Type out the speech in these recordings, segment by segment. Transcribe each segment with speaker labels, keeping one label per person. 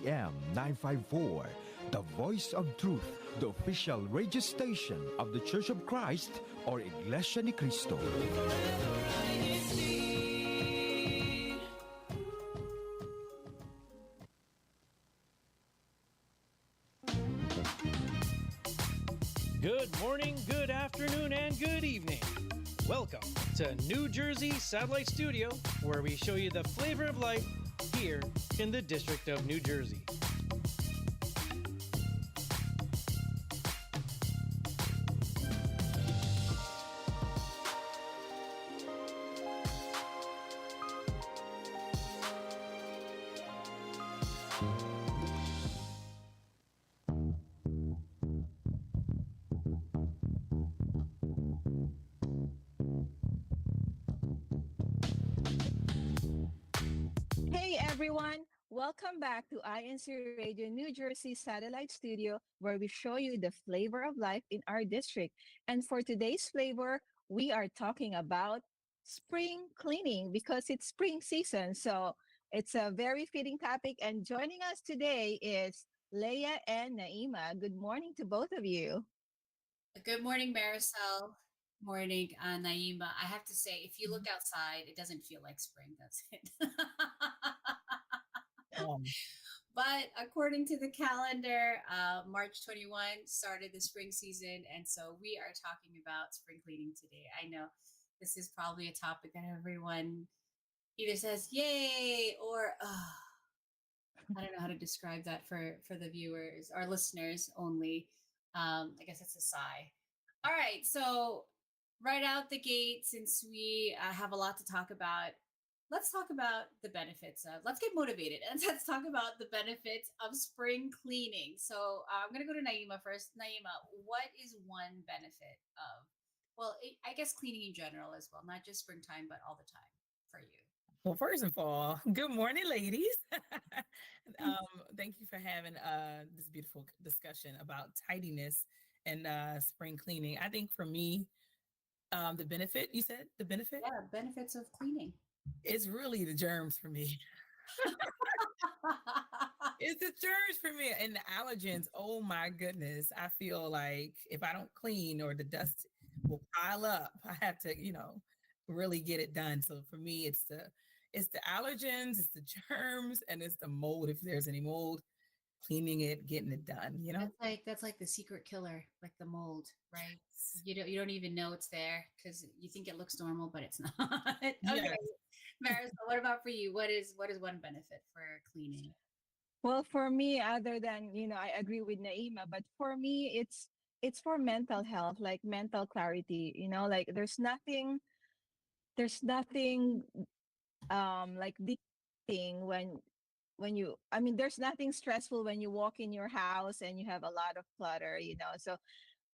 Speaker 1: AM 954, the voice of truth, the official radio station of the Church of Christ or Iglesianicristo.
Speaker 2: Good morning, good afternoon, and good evening. Welcome to New Jersey Satellite Studio, where we show you the flavor of life here in the District of New Jersey.
Speaker 3: Hey everyone, welcome back to INCRadio New Jersey Satellite Studio, where we show you the flavor of life in our district. And for today's flavor, we are talking about spring cleaning because it's spring season. So it's a very fitting topic. And joining us today is Leia and Naima. Good morning to both of you.
Speaker 4: Good morning, Marisol. Morning, Naima. I have to say, if you look outside, it doesn't feel like spring, does it? But according to the calendar, March 21 started the spring season, and so we are talking about spring cleaning today. I know this is probably a topic that everyone either says yay or I don't know how to describe that for the viewers or listeners only. I guess it's a sigh. All right, so right out the gate, since we have a lot to talk about, let's talk about the benefits of, let's get motivated and let's talk about the benefits of spring cleaning. So I'm going to go to Naima first. Naima, what is one benefit of, well, I guess cleaning in general as well, not just springtime, but all the time for you?
Speaker 5: Well, first of all, good morning, ladies. Thank you for having this beautiful discussion about tidiness and spring cleaning. I think for me, the benefit, you said the benefit?
Speaker 4: Yeah, benefits of cleaning.
Speaker 5: It's really the germs for me. It's the germs for me and the allergens. Oh my goodness. I feel like if I don't clean or the dust will pile up, I have to, really get it done. So for me, it's the allergens, it's the germs, and it's the mold. If there's any mold, cleaning it, getting it done,
Speaker 4: That's like the secret killer, like the mold, right? You don't even know it's there because you think it looks normal, but it's not. Okay,
Speaker 5: Yes.
Speaker 4: Marisol, what about for you? What is one benefit for cleaning?
Speaker 3: Well, for me, other than, I agree with Naima, but for me, it's for mental health, like mental clarity, like there's nothing like the thing when there's nothing stressful when you walk in your house and you have a lot of clutter. So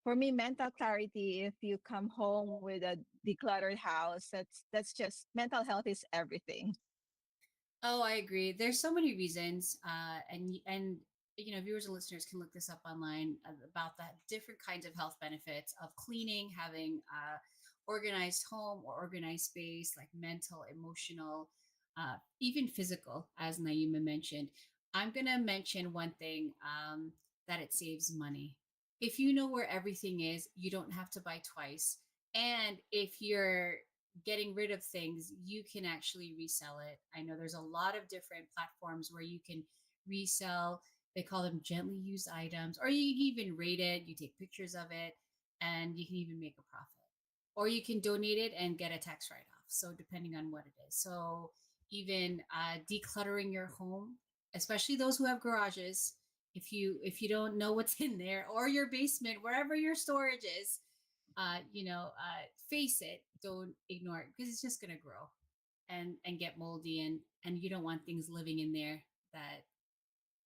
Speaker 3: for me, mental clarity, if you come home with a decluttered house, that's just, mental health is everything.
Speaker 4: Oh, I agree. There's so many reasons, and viewers and listeners can look this up online about the different kinds of health benefits of cleaning, having organized home or organized space, like mental, emotional, even physical, as Naima mentioned. I'm gonna mention one thing, that it saves money. If you know where everything is, you don't have to buy twice. And if you're getting rid of things, you can actually resell it. I know there's a lot of different platforms where you can resell. They call them gently used items, or you can even rate it. You take pictures of it, and you can even make a profit. Or you can donate it and get a tax write-off. So depending on what it is. So even decluttering your home, especially those who have garages, if you don't know what's in there, or your basement, wherever your storage is, face it. Don't ignore it because it's just gonna grow and get moldy, and you don't want things living in there that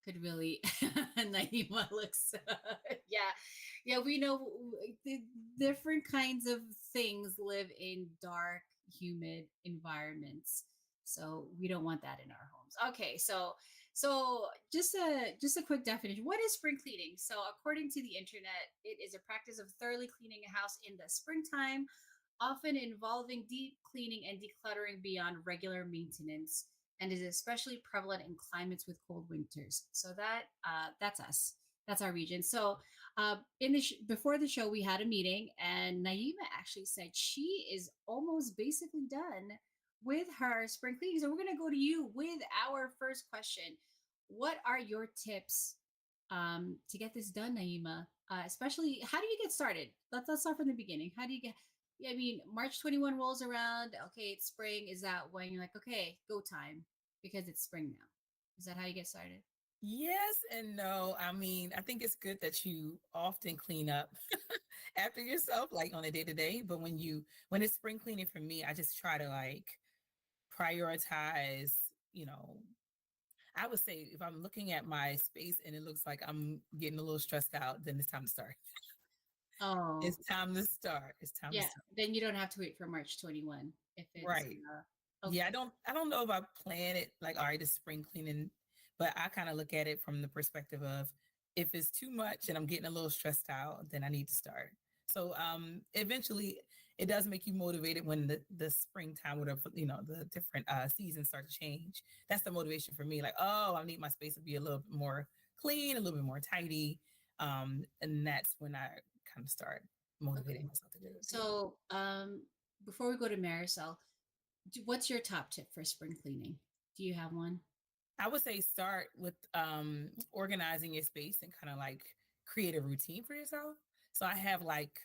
Speaker 4: could really Naima looks yeah, we know the different kinds of things live in dark, humid environments, so we don't want that in our homes. Okay, so just a quick definition. What is spring cleaning? So according to the internet, it is a practice of thoroughly cleaning a house in the springtime, often involving deep cleaning and decluttering beyond regular maintenance, and is especially prevalent in climates with cold winters. So that's us. That's our region. So before the show, we had a meeting, and Naima actually said she is almost basically done with her spring cleaning. So we're going to go to you with our first question. What are your tips to get this done, Naima? Especially, how do you get started? Let's start from the beginning. How do you get? I mean, March 21 rolls around. Okay, it's spring. Is that when you're like, okay, go time because it's spring now? Is that how you get started?
Speaker 5: Yes and no. I mean, I think it's good that you often clean up after yourself, like on a day to day. But when it's spring cleaning for me, I just try to like prioritize, you know, I would say if I'm looking at my space and it looks like I'm getting a little stressed out, then it's time to start.
Speaker 4: Oh,
Speaker 5: It's time to start. It's time to
Speaker 4: yeah.
Speaker 5: start.
Speaker 4: Then you don't have to wait for March 21 if it's
Speaker 5: Right. Yeah,
Speaker 4: okay.
Speaker 5: I don't know if I plan it like, all right, it's spring cleaning, but I kind of look at it from the perspective of if it's too much and I'm getting a little stressed out, then I need to start. So eventually it does make you motivated when the springtime, whatever, you know, the different seasons start to change. That's the motivation for me. Like, oh, I need my space to be a little bit more clean, a little bit more tidy. And that's when I kind of start motivating
Speaker 4: Okay.
Speaker 5: myself to do it.
Speaker 4: So before we go to Marisol, what's your top tip for spring cleaning? Do you have one?
Speaker 5: I would say start with organizing your space and kind of like create a routine for yourself. So I have like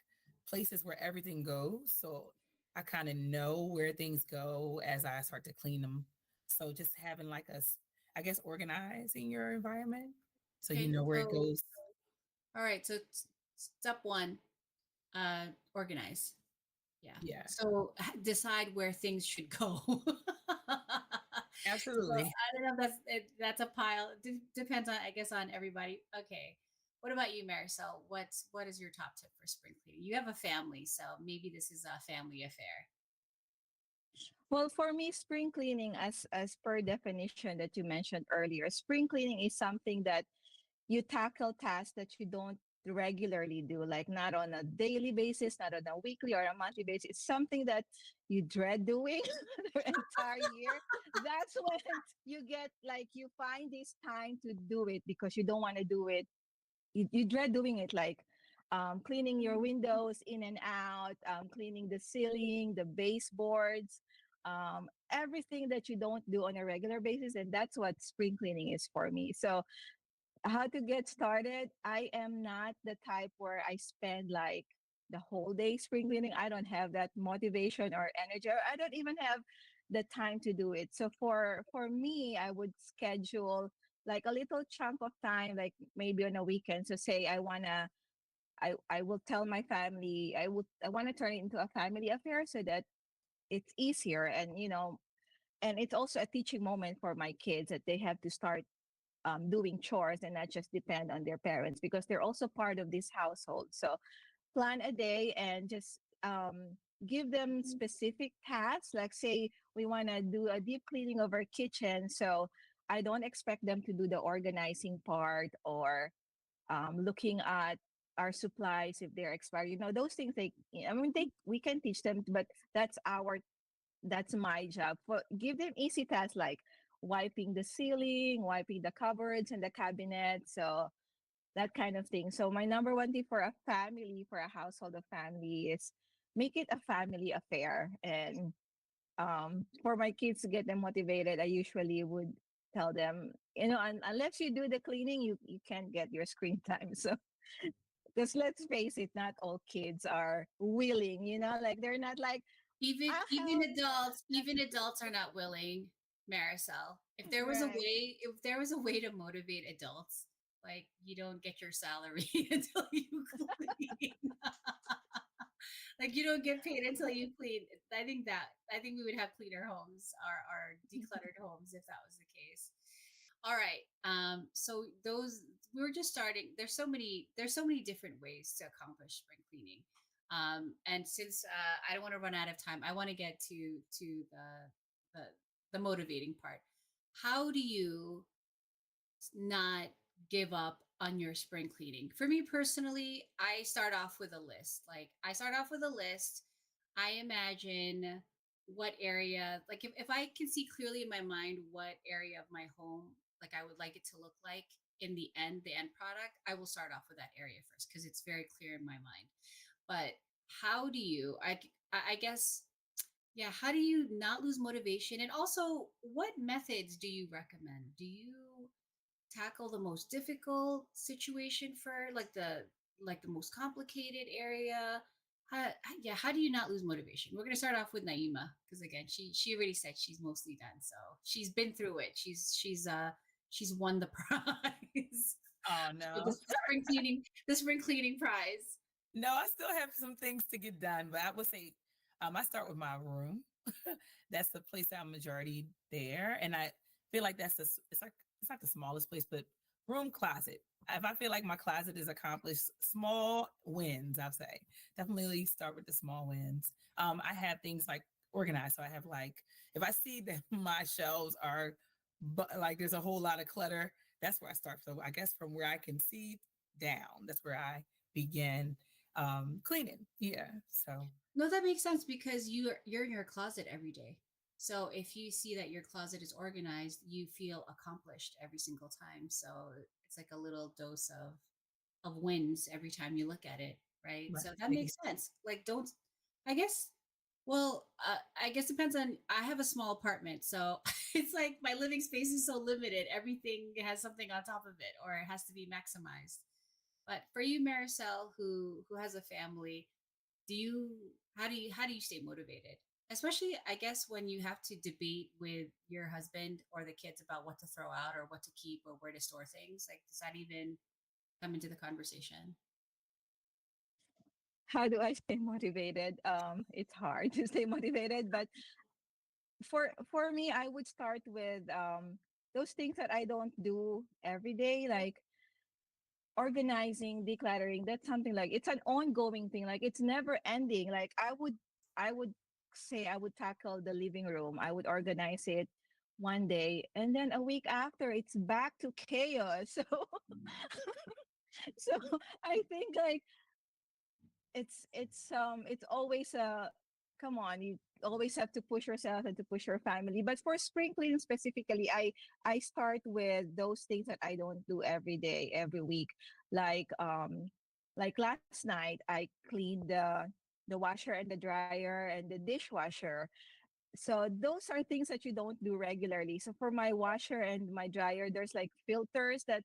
Speaker 5: places where everything goes. So I kind of know where things go as I start to clean them. So just having like I guess organizing your environment so you
Speaker 4: Okay.
Speaker 5: know where it
Speaker 4: So
Speaker 5: goes.
Speaker 4: all right. So step one, organize. Yeah.
Speaker 5: Yeah,
Speaker 4: So decide where things should go. So
Speaker 5: absolutely.
Speaker 4: I don't know if that's a pile. Depends on, I guess, on everybody. Okay. What about you, Marisol? What is your top tip for spring cleaning? You have a family, so maybe this is a family affair.
Speaker 3: Well, for me, spring cleaning, as per definition that you mentioned earlier, spring cleaning is something that you tackle tasks that you don't regularly do, like not on a daily basis, not on a weekly or a monthly basis. It's something that you dread doing the entire year. That's when you get like you find this time to do it because you don't want to do it. You dread doing it, like cleaning your windows in and out, cleaning the ceiling, the baseboards, everything that you don't do on a regular basis. And that's what spring cleaning is for me. So how to get started? I am not the type where I spend like the whole day spring cleaning. I don't have that motivation or energy. Or I don't even have the time to do it. So for me, I would schedule like a little chunk of time, like maybe on a weekend. So say I will tell my family I want to turn it into a family affair so that it's easier, and and it's also a teaching moment for my kids that they have to start doing chores and not just depend on their parents because they're also part of this household. So plan a day and just give them specific tasks. Like say we want to do a deep cleaning of our kitchen, so I don't expect them to do the organizing part or looking at our supplies if they're expired. Those things we can teach them, but that's my job. Give them easy tasks like wiping the ceiling, wiping the cupboards and the cabinet. So that kind of thing. So my number one thing for a family, for a household of family, is make it a family affair. And for my kids to get them motivated, I usually would tell them, unless you do the cleaning, you can't get your screen time. So because let's face it, not all kids are willing, like they're not like,
Speaker 4: Even
Speaker 3: I'll
Speaker 4: even
Speaker 3: help.
Speaker 4: adults, even adults are not willing, Marisol.
Speaker 3: Right.
Speaker 4: If there was a way to motivate adults, like you don't get your salary until you clean. Like you don't get paid until you clean. I think we would have cleaner homes, our decluttered homes if that was the case. All right. So those we were just starting. There's so many different ways to accomplish spring cleaning. And since I don't want to run out of time, I want to get to the the motivating part. How do you not give up on your spring cleaning? For me personally, I start off with a list. Like I start off with a list. I imagine what area, like if I can see clearly in my mind what area of my home like I would like it to look like in the end product, I will start off with that area first because it's very clear in my mind. But how do you I guess, yeah, how do you not lose motivation? And also, what methods do you recommend? Do you tackle the most difficult situation for like the most complicated area? Yeah, how do you not lose motivation? We're gonna start off with Naima because again, she already said she's mostly done, so she's been through it. She's won the prize,
Speaker 5: Oh
Speaker 4: the
Speaker 5: no.
Speaker 4: spring cleaning prize.
Speaker 5: No, I still have some things to get done, but I would say I start with my room. That's the place I'm majority there, and I feel like it's not the smallest place, but room closet. If I feel like my closet is accomplished, small wins, I'll say definitely start with the small wins. I have things like organized, so I have like if I see that my shelves are, but like there's a whole lot of clutter, that's where I start. So I guess from where I can see down, that's where I begin cleaning. Yeah. So
Speaker 4: No, that makes sense because you're in your closet every day. So if you see that your closet is organized, you feel accomplished every single time. So it's like a little dose of wins every time you look at it, right?
Speaker 5: right.
Speaker 4: So that makes sense. Like don't I guess well, I guess depends on I have a small apartment, so it's like my living space is so limited. Everything has something on top of it or it has to be maximized. But for you, Maricel, who has a family, do you how do you stay motivated, especially I guess when you have to debate with your husband or the kids about what to throw out or what to keep or where to store things, like does that even come into the conversation?
Speaker 3: How do I stay motivated? It's hard to stay motivated, but for me, I would start with those things that I don't do every day, like organizing, decluttering. That's something like it's an ongoing thing. Like it's never ending. Like I would say I would tackle the living room. I would organize it one day, and then a week after, it's back to chaos. So so I think like it's always a come on, you always have to push yourself and to push your family. But for spring cleaning specifically, I start with those things that I don't do every day, every week. like um like last night I cleaned the washer and the dryer and the dishwasher. So those are things that you don't do regularly. So for my washer and my dryer, there's like filters that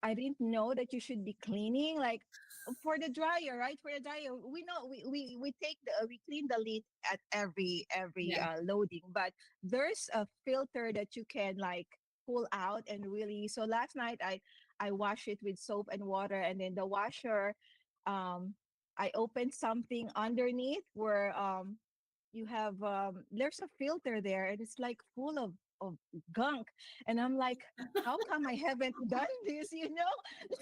Speaker 3: I didn't know that you should be cleaning. Like for the dryer, right? For the dryer, we know we take the we clean the lid at every
Speaker 4: Yeah.
Speaker 3: loading, but there's a filter that you can like pull out and really. So last night I wash it with soap and water, and then the washer, um, I opened something underneath where you have there's a filter there, and it's like full of gunk, and I'm like, how come I haven't done this,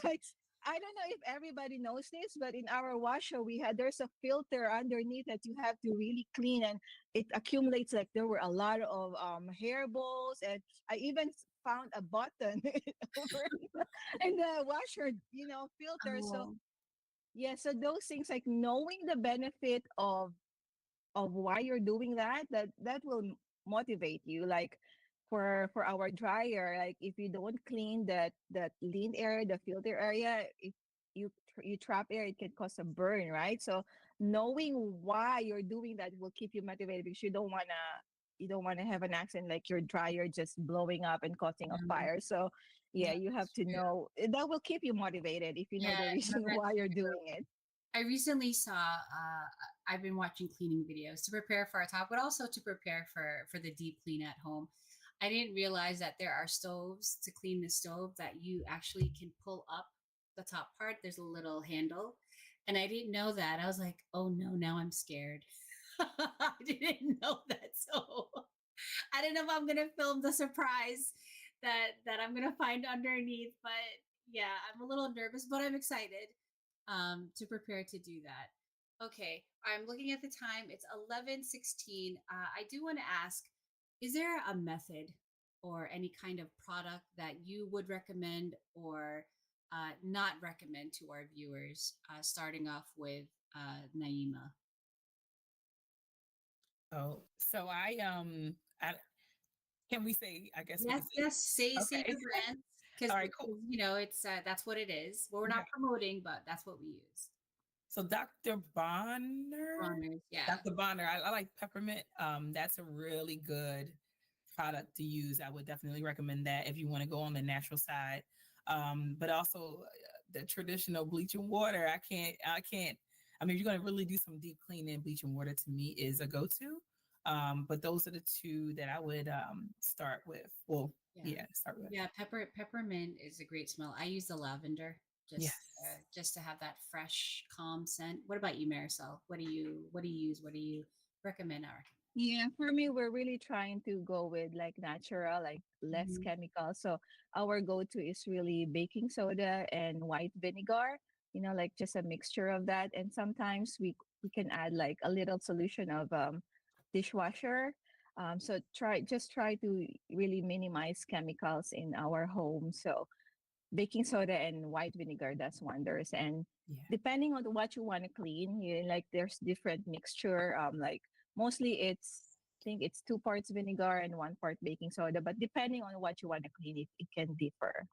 Speaker 3: like I don't know if everybody knows this, but in our washer we had there's a filter underneath that you have to really clean, and it accumulates. Like there were a lot of hair balls, and I even found a button over in the washer, filter. So
Speaker 4: Oh,
Speaker 3: yeah, so those things, like knowing the benefit of why you're doing that, that will motivate you. Like for our dryer, like if you don't clean that lean area, the filter area, if you trap air, it can cause a burn, right? So knowing why you're doing that will keep you motivated, because you don't want to have an accident, like your dryer just blowing up and causing a
Speaker 4: no,
Speaker 3: fire. So
Speaker 4: no,
Speaker 3: yeah, you have
Speaker 4: that's
Speaker 3: to
Speaker 4: true.
Speaker 3: know that will keep you motivated if you know
Speaker 4: Yeah,
Speaker 3: the
Speaker 4: no,
Speaker 3: reason
Speaker 4: that's
Speaker 3: why you're
Speaker 4: true.
Speaker 3: doing it.
Speaker 4: I recently saw I've been watching cleaning videos to prepare for our talk, but also to prepare for the deep clean at home. I didn't realize that there are stoves to clean the stove that you actually can pull up the top part. There's a little handle. And I didn't know that. I was like, oh no, now I'm scared. I didn't know that. So I don't know if I'm gonna film the surprise that I'm gonna find underneath, but yeah, I'm a little nervous, but I'm excited to prepare to do that. Okay, I'm looking at the time. It's 11:16. I do want to ask, is there a method or any kind of product that you would recommend or not recommend to our viewers, starting off with Naima?
Speaker 5: Oh, so I can we say, I guess we
Speaker 4: Yes,
Speaker 5: can say,
Speaker 4: yes. Say
Speaker 5: okay.
Speaker 4: the brands because
Speaker 5: All right, cool.
Speaker 4: it's that's what it is. Well, we're
Speaker 5: Okay.
Speaker 4: not promoting, but that's what we use.
Speaker 5: So Dr. Bonner,
Speaker 4: Runners, yeah.
Speaker 5: Dr. Bonner, I like peppermint. That's a really good product to use. I would definitely recommend that if you want to go on the natural side. But also the traditional bleaching water. I can't. I mean, if you're going to really do some deep cleaning, bleaching water to me is a go-to. But those are the two that I would start with. Well,
Speaker 4: Yeah.
Speaker 5: yeah, start with.
Speaker 4: Yeah, peppermint is a great smell. I use the lavender
Speaker 5: Yes.
Speaker 4: just to have that fresh, calm scent. What about you, Marisol? What do you use? What do you recommend? I
Speaker 3: Yeah, for me, we're really trying to go with like natural, like less
Speaker 4: recommend.
Speaker 3: chemicals. So our go-to is really baking soda and white vinegar, like just a mixture of that. And sometimes we can add like a little solution of dishwasher. So try to really minimize chemicals in our home. So baking soda and white vinegar does wonders. And
Speaker 5: Yeah.
Speaker 3: depending on what you want to clean, like there's different mixture. Like mostly I think it's 2 parts vinegar and 1 part baking soda. But depending on what you want to clean, it can differ.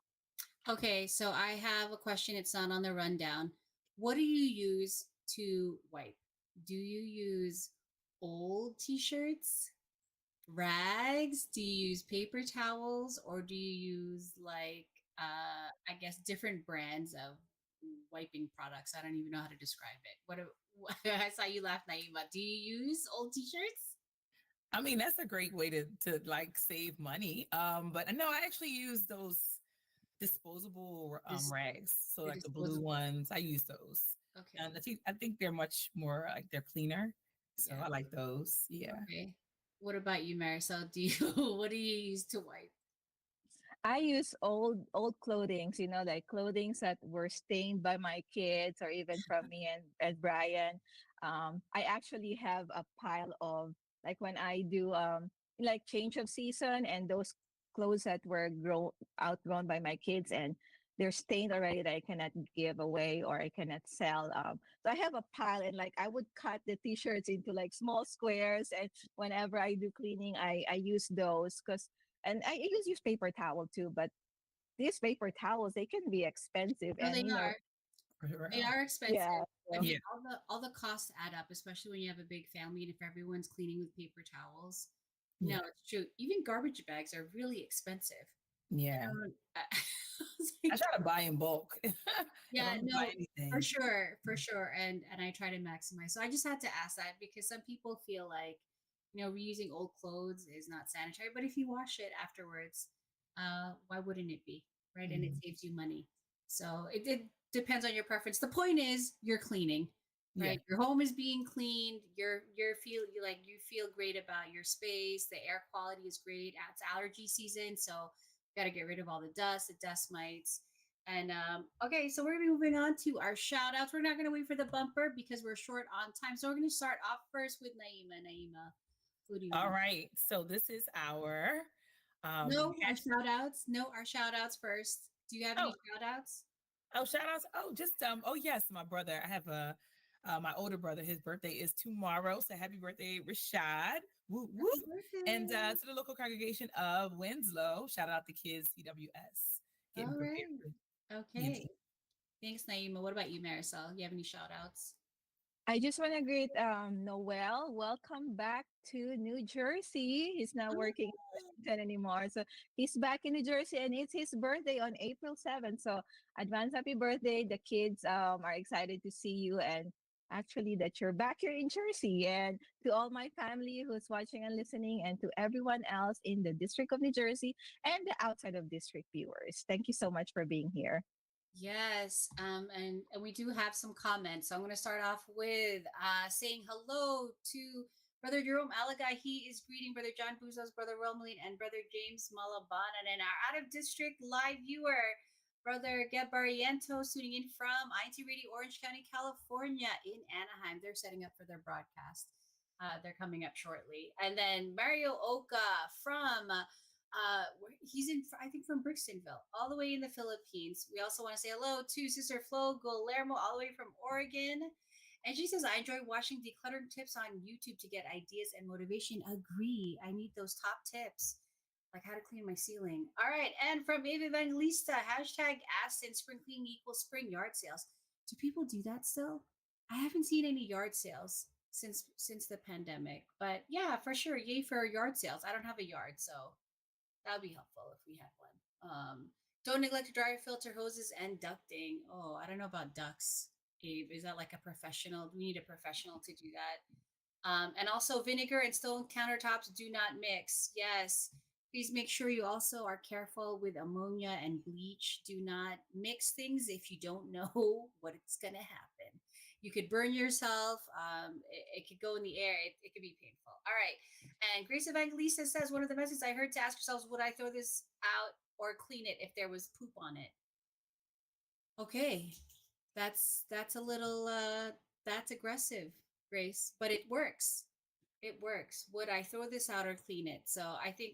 Speaker 4: Okay, so I have a question. It's not on the rundown. What do you use to wipe? Do you use old t-shirts, rags? Do you use paper towels, or do you use like I guess different brands of wiping products? I don't even know how to describe it. I saw you laugh, Naima. Do you use old t-shirts?
Speaker 5: I mean, that's a great way to like save money. But no, I actually use those disposable
Speaker 4: This
Speaker 5: rags. So
Speaker 4: the
Speaker 5: like the blue
Speaker 4: disposable.
Speaker 5: ones, I use those.
Speaker 4: Okay.
Speaker 5: And I think they're much more like they're cleaner. So
Speaker 4: Yeah.
Speaker 5: I like those. Yeah.
Speaker 4: Okay. What about you, Marisol? Do you what do you use to wipe?
Speaker 3: I use old clothings, like clothings that were stained by my kids or even from me and Brian. I actually have a pile of like when I do like change of season and those clothes that were outgrown by my kids and they're stained already that I cannot give away or I cannot sell. So I have a pile and like I would cut the t-shirts into like small squares and whenever I do cleaning, I use those because and I use paper towel too, but these paper towels they can be expensive,
Speaker 4: No,
Speaker 3: and
Speaker 4: they are. They are
Speaker 3: yeah,
Speaker 4: expensive. I
Speaker 3: so,
Speaker 4: mean,
Speaker 5: Yeah.
Speaker 4: all the costs add up, especially when you have a big family and if everyone's cleaning with paper towels. No,
Speaker 5: Yeah.
Speaker 4: it's true. Even garbage bags are really expensive.
Speaker 5: Yeah.
Speaker 4: I was
Speaker 5: I
Speaker 4: like,
Speaker 5: try to buy in bulk if I'm
Speaker 4: yeah,
Speaker 5: gonna buy
Speaker 4: no,
Speaker 5: anything.
Speaker 4: for sure, and I try to maximize. So I just had to ask that because some people feel like reusing old clothes is not sanitary, but if you wash it afterwards, why wouldn't it be, right? And it
Speaker 5: Mhm.
Speaker 4: saves you money. So it depends on your preference. The point is you're cleaning,
Speaker 5: Yeah.
Speaker 4: right? Your home is being cleaned. You feel great about your space. The air quality is great. It's allergy season, so got to get rid of all the dust mites. And okay, so we're gonna be moving on to our shout outs. We're not gonna wait for the bumper because we're short on time. So we're gonna start off first with Naima. Naima, who do you
Speaker 5: All
Speaker 4: want?
Speaker 5: right. So this is our
Speaker 4: No, our
Speaker 5: hash.
Speaker 4: shout outs. No, our shout outs first. Do you have
Speaker 5: Oh,
Speaker 4: any shout outs?
Speaker 5: oh, shout outs. Oh, just oh yes, my brother. I have a my older brother. His birthday is tomorrow. So happy birthday, Rashad. Woo woo.
Speaker 4: Happy
Speaker 5: And
Speaker 4: birthday.
Speaker 5: to the local congregation of Winslow, shout out the kids, CWS, getting
Speaker 4: All
Speaker 5: prepared
Speaker 4: right.
Speaker 5: for
Speaker 4: Okay.
Speaker 5: Unity.
Speaker 4: Thanks, Naima. What about you, Marisol? You have any shout outs?
Speaker 3: I just want to greet Noel. Welcome back to New Jersey. He's not working in Washington anymore, so he's back in New Jersey, and it's his birthday on April 7th. So advance happy birthday! The kids are excited to see you and actually that you're back here in Jersey. And to all my family who's watching and listening, and to everyone else in the District of New Jersey and the outside of district viewers, thank you so much for being here.
Speaker 4: Yes, and we do have some comments. So I'm going to start off with saying hello to Brother Jerome Alagai. He is greeting Brother John Buzos, Brother Romeline, and Brother James Malaban, and then our out of district live viewer, Brother Gab Barrientos, tuning in from INCRadio, Orange County, California, in Anaheim. They're setting up for their broadcast. They're coming up shortly, and then Mario Oka from he's in, I think, from Brixtonville, all the way in the Philippines. We also want to say hello to Sister Flo Guillermo, all the way from Oregon. And she says, I enjoy watching decluttering tips on YouTube to get ideas and motivation. Agree. I need those top tips, like how to clean my ceiling. All right. And from Eva Evangelista, hashtag asked in spring cleaning equals spring yard sales. Do people do that still? I haven't seen any yard sales since the pandemic. But yeah, for sure. Yay for yard sales. I don't have a yard, so that would be helpful if we had one. Don't neglect to dry your filter hoses and ducting. Oh, I don't know about ducts. Abe, is that like a professional? We need a professional to do that. And also, vinegar and stone countertops do not mix. Yes, please make sure you also are careful with ammonia and bleach. Do not mix things if you don't know what it's going to happen. You could burn yourself. It could go in the air. It could be painful. All right. And Grace Evangelista says, one of the messages I heard to ask yourselves, would I throw this out or clean it if there was poop on it? Okay. That's a little that's aggressive, Grace, but it works. It works. Would I throw this out or clean it? So I think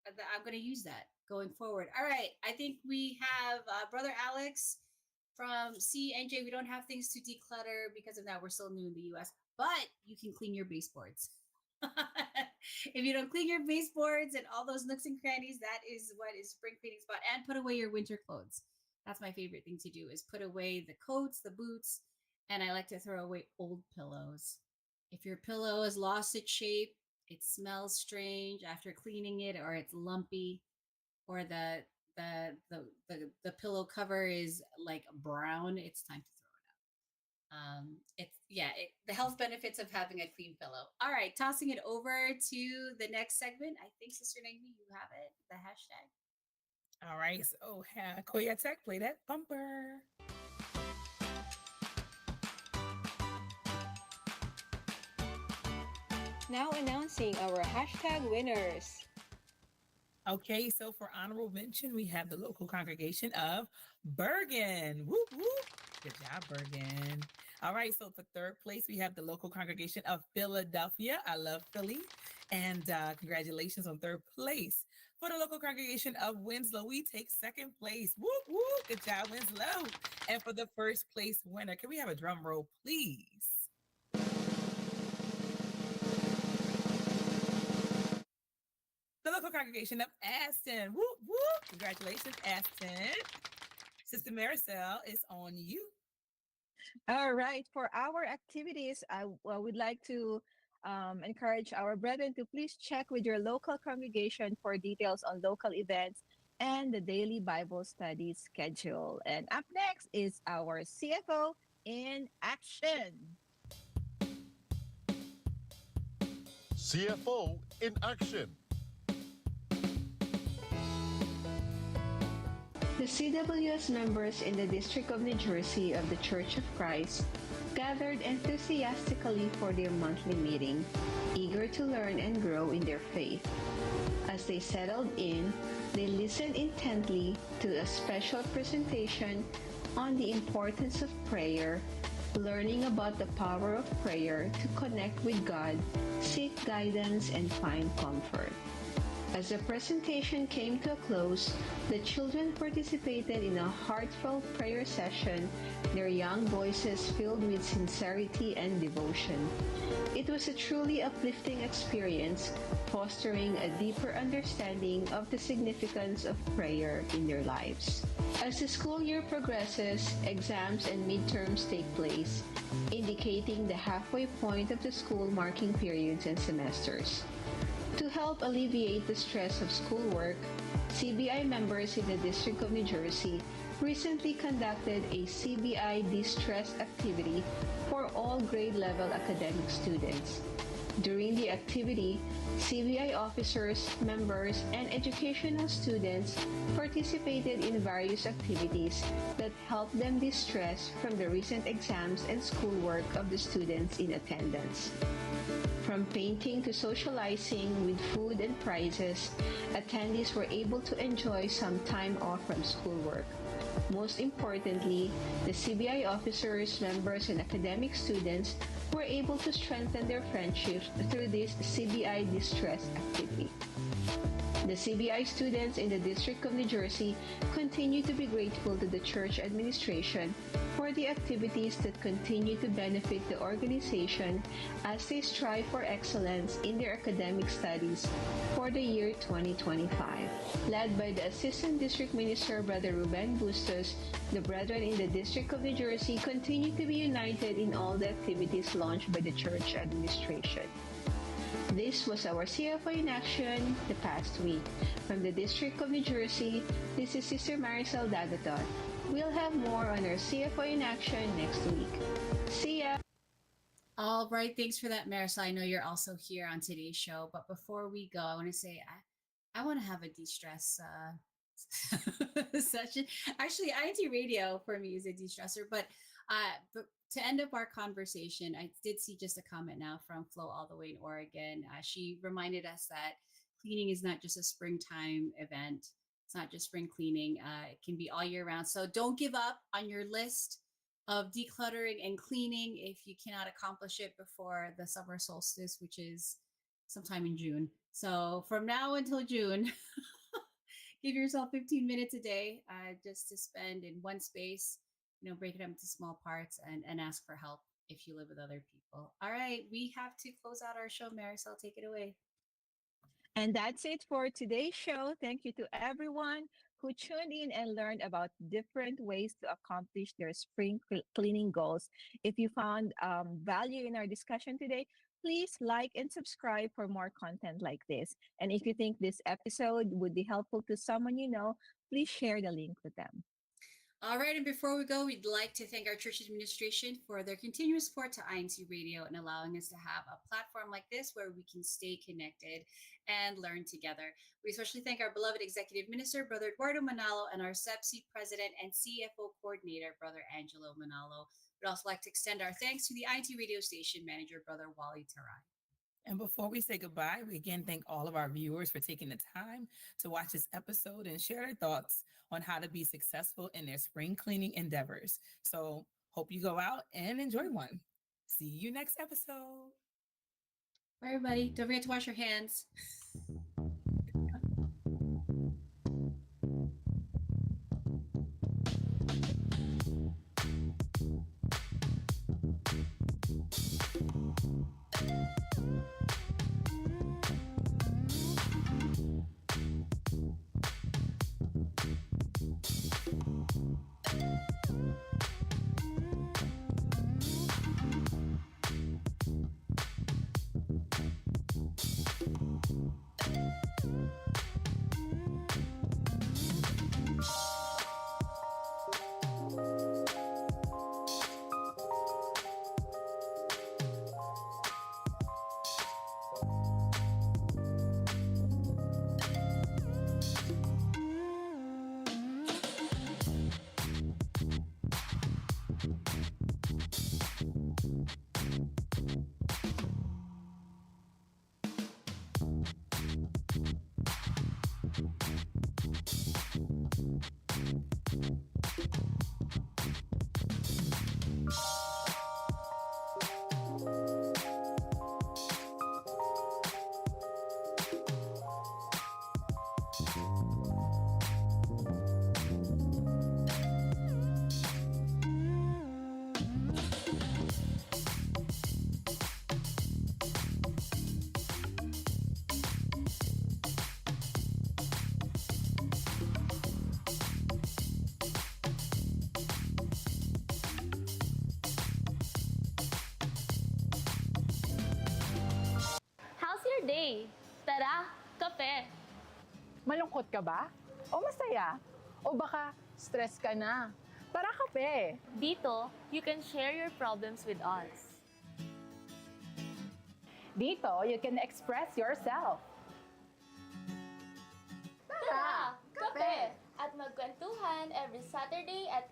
Speaker 4: I'm going to use that going forward. All right. I think we have Brother Alex from CNJ. We don't have things to declutter because of that. We're still new in the US, but you can clean your baseboards. If you don't clean your baseboards and all those nooks and crannies, that is what is spring cleaning spot. And put away your winter clothes. That's my favorite thing to do, is put away the coats, the boots, and I like to throw away old pillows. If your pillow has lost its shape, it smells strange after cleaning it, or it's lumpy, or the pillow cover is like brown, it's time to throw it out. The health benefits of having a clean pillow. All right, tossing it over to the next segment. I think Sister Nagmi, you have it, the hashtag.
Speaker 5: All right, so Koya Tech, play that bumper.
Speaker 3: Now announcing our hashtag winners.
Speaker 5: Okay, so for honorable mention, we have the local congregation of Bergen. Whoop, whoop. Good job, Bergen. All right, so for third place, we have the local congregation of Philadelphia. I love Philly. And congratulations on third place. For the local congregation of Winslow, we take second place. Whoop, whoop. Good job, Winslow. And for the first place winner, can we have a drum roll, please? The local congregation of Aston. Whoop, whoop. Congratulations, Aston. Sister Maricel is on you.
Speaker 3: All right. For our activities, I would like to encourage our brethren to please check with your local congregation for details on local events and the daily Bible study schedule. And up next is our CFO in action.
Speaker 6: CFO in action.
Speaker 7: The CWS members in the District of New Jersey of the Church of Christ gathered enthusiastically for their monthly meeting, eager to learn and grow in their faith. As they settled in, they listened intently to a special presentation on the importance of prayer, learning about the power of prayer to connect with God, seek guidance, and find comfort. As the presentation came to a close, the children participated in a heartfelt prayer session, their young voices filled with sincerity and devotion. It was a truly uplifting experience, fostering a deeper understanding of the significance of prayer in their lives. As the school year progresses, exams and midterms take place, indicating the halfway point of the school marking periods and semesters. To help alleviate the stress of schoolwork, CBI members in the District of New Jersey recently conducted a CBI de-stress activity for all grade-level academic students. During the activity, CBI officers, members, and educational students participated in various activities that helped them de-stress from the recent exams and schoolwork of the students in attendance. From painting to socializing with food and prizes, attendees were able to enjoy some time off from schoolwork. Most importantly, the CBI officers, members, and academic students were able to strengthen their friendships through this CBI de-stress activity. The CBI students in the District of New Jersey continue to be grateful to the church administration for the activities that continue to benefit the organization as they strive for excellence in their academic studies for the year 2025. Led by the Assistant District Minister, Brother Ruben Bustos, the Brethren in the District of New Jersey continue to be united in all the activities launched by the church administration. This was our CFO in action the past week. From the District of New Jersey, this is Sister Marisol Dagaton. We'll have more on our CFO in action next week. See ya!
Speaker 4: All right, thanks for that, Marisol. I know you're also here on today's show, but before we go, I want to say I want to have a de-stress session. Actually, INCRadio for me is a de-stressor, but to end up our conversation, I did see just a comment now from Flo all the way in Oregon. She reminded us that cleaning is not just a springtime event. It's not just spring cleaning. It can be all year round. So don't give up on your list of decluttering and cleaning if you cannot accomplish it before the summer solstice, which is sometime in June. So from now until June, give yourself 15 minutes a day just to spend in one space. Break it up into small parts and ask for help if you live with other people. All right, we have to close out our show. Marisol, take it away.
Speaker 3: And that's it for today's show. Thank you to everyone who tuned in and learned about different ways to accomplish their spring cleaning goals. If you found value in our discussion today, please like and subscribe for more content like this. And if you think this episode would be helpful to someone you know, please share the link with them.
Speaker 4: All right, and before we go, we'd like to thank our church administration for their continuous support to INCRadio and allowing us to have a platform like this where we can stay connected and learn together. We especially thank our beloved executive minister, Brother Eduardo Manalo, and our SEPC president and CFO coordinator, Brother Angelo Manalo. We'd also like to extend our thanks to the INCRadio station manager, Brother Wally Tarai.
Speaker 5: And before we say goodbye, we again thank all of our viewers for taking the time to watch this episode and share their thoughts on how to be successful in their spring cleaning endeavors. So hope you go out and enjoy one. See you next episode.
Speaker 4: Bye, everybody. Don't forget to wash your hands.
Speaker 6: Day. Tara, kape!
Speaker 8: Malungkot ka ba? O masaya? O baka stress ka na? Tara, kape!
Speaker 6: Dito, you can share your problems with us.
Speaker 8: Dito, you can express yourself.
Speaker 6: Tara, kape! At magkwentuhan every Saturday at